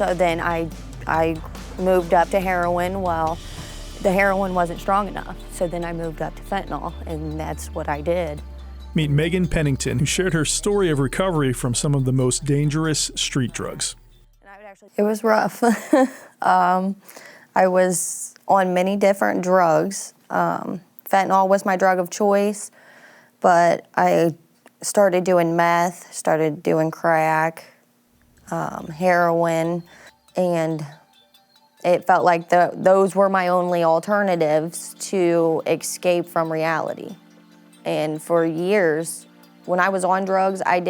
So then I moved up to heroin. Well, the heroin wasn't strong enough. So then I moved up to fentanyl, and that's what I did. Meet Megan Pennington, who shared her story of recovery from some of the most dangerous street drugs. It was rough. I was on many different drugs. Fentanyl was my drug of choice, but I started doing meth, started doing crack, heroin, and it felt like those were my only alternatives to escape from reality. And for years, when I was on drugs, I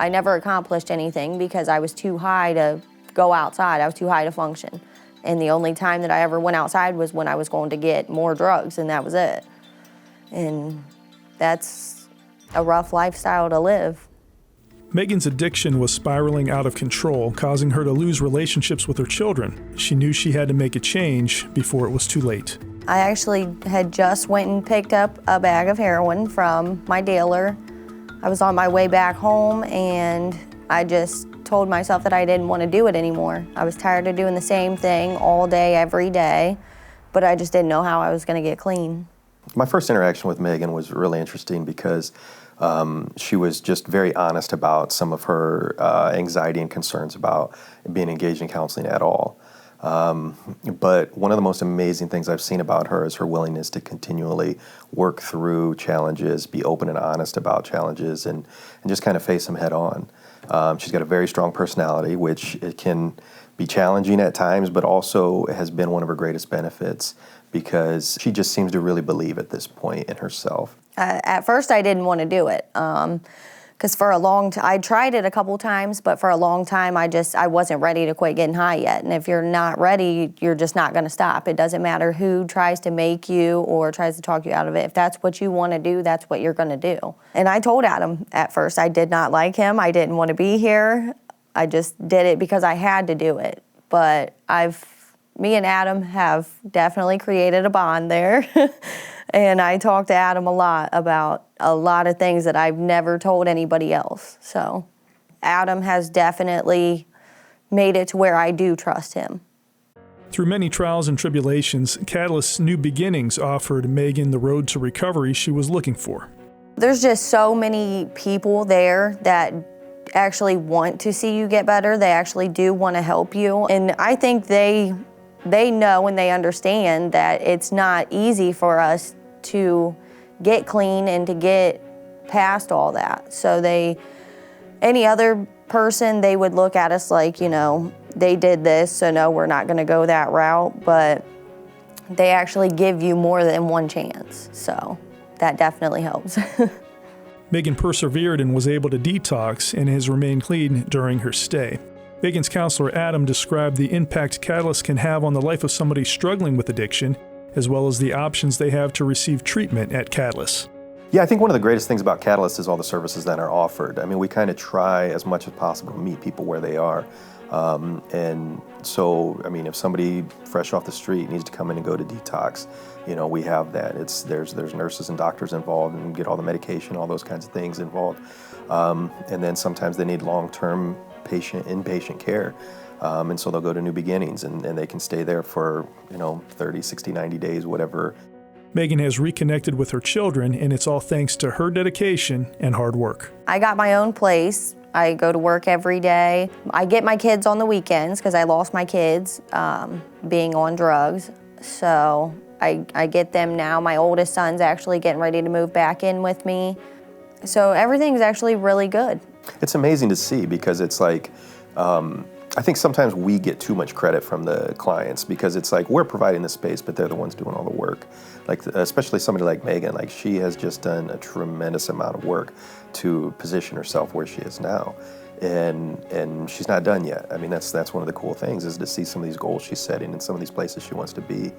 never accomplished anything because I was too high to go outside. I was too high to function. And the only time that I ever went outside was when I was going to get more drugs, and that was it. And that's a rough lifestyle to live. Megan's addiction was spiraling out of control, causing her to lose relationships with her children. She knew she had to make a change before it was too late. I actually had just went and picked up a bag of heroin from my dealer. I was on my way back home, and I just told myself that I didn't want to do it anymore. I was tired of doing the same thing all day, every day, but I just didn't know how I was going to get clean. My first interaction with Megan was really interesting because she was just very honest about some of her anxiety and concerns about being engaged in counseling at all. But one of the most amazing things I've seen about her is her willingness to continually work through challenges, be open and honest about challenges, and just kind of face them head on. She's got a very strong personality, which it can be challenging at times, but also has been one of her greatest benefits because she just seems to really believe at this point in herself. At first, I didn't want to do it because for a long time, I tried it a couple times, but for a long time, I wasn't ready to quit getting high yet. And if you're not ready, you're just not going to stop. It doesn't matter who tries to make you or tries to talk you out of it. If that's what you want to do, that's what you're going to do. And I told Adam at first I did not like him. I didn't want to be here. I just did it because I had to do it. But me and Adam have definitely created a bond there. And I talk to Adam a lot about a lot of things that I've never told anybody else. So Adam has definitely made it to where I do trust him. Through many trials and tribulations, Catalyst's New Beginnings offered Megan the road to recovery she was looking for. There's just so many people there that actually want to see you get better. They actually do want to help you. And I think they know and they understand that it's not easy for us to get clean and to get past all that. So any other person, they would look at us like, they did this, so no, we're not going to go that route. But they actually give you more than one chance. So that definitely helps. Megan persevered and was able to detox and has remained clean during her stay. Megan's counselor Adam described the impact Catalyst can have on the life of somebody struggling with addiction, as well as the options they have to receive treatment at Catalyst. Yeah, I think one of the greatest things about Catalyst is all the services that are offered. I mean, we kind of try as much as possible to meet people where they are. And so, I mean, if somebody fresh off the street needs to come in and go to detox, we have that. There's nurses and doctors involved and get all the medication, all those kinds of things involved. And then sometimes they need long-term inpatient care. And so they'll go to New Beginnings and they can stay there for, 30, 60, 90 days, whatever. Megan has reconnected with her children, and it's all thanks to her dedication and hard work. I got my own place. I go to work every day. I get my kids on the weekends because I lost my kids being on drugs. So I get them now. My oldest son's actually getting ready to move back in with me. So everything's actually really good. It's amazing to see because it's like, I think sometimes we get too much credit from the clients because it's like we're providing the space, but they're the ones doing all the work. Like especially somebody like Megan, like she has just done a tremendous amount of work to position herself where she is now, and she's not done yet. I mean, that's one of the cool things is to see some of these goals she's setting and some of these places she wants to be.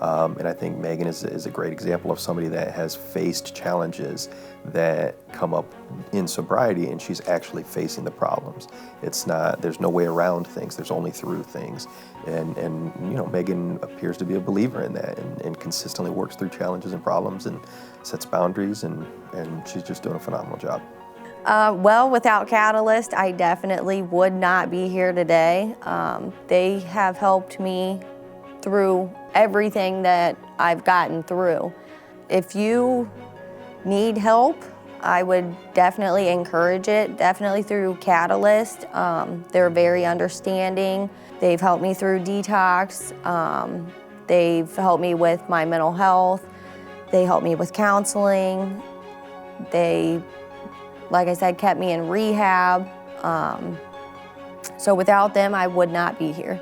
And I think Megan is a great example of somebody that has faced challenges that come up in sobriety, and she's actually facing the problems. There's no way around things, there's only through things. And Megan appears to be a believer in that and consistently works through challenges and problems and sets boundaries, and she's just doing a phenomenal job. Well, without Catalyst, I definitely would not be here today. They have helped me through everything that I've gotten through. If you need help, I would definitely encourage it, definitely through Catalyst. They're very understanding. They've helped me through detox. They've helped me with my mental health. They helped me with counseling. They, like I said, kept me in rehab. So without them, I would not be here.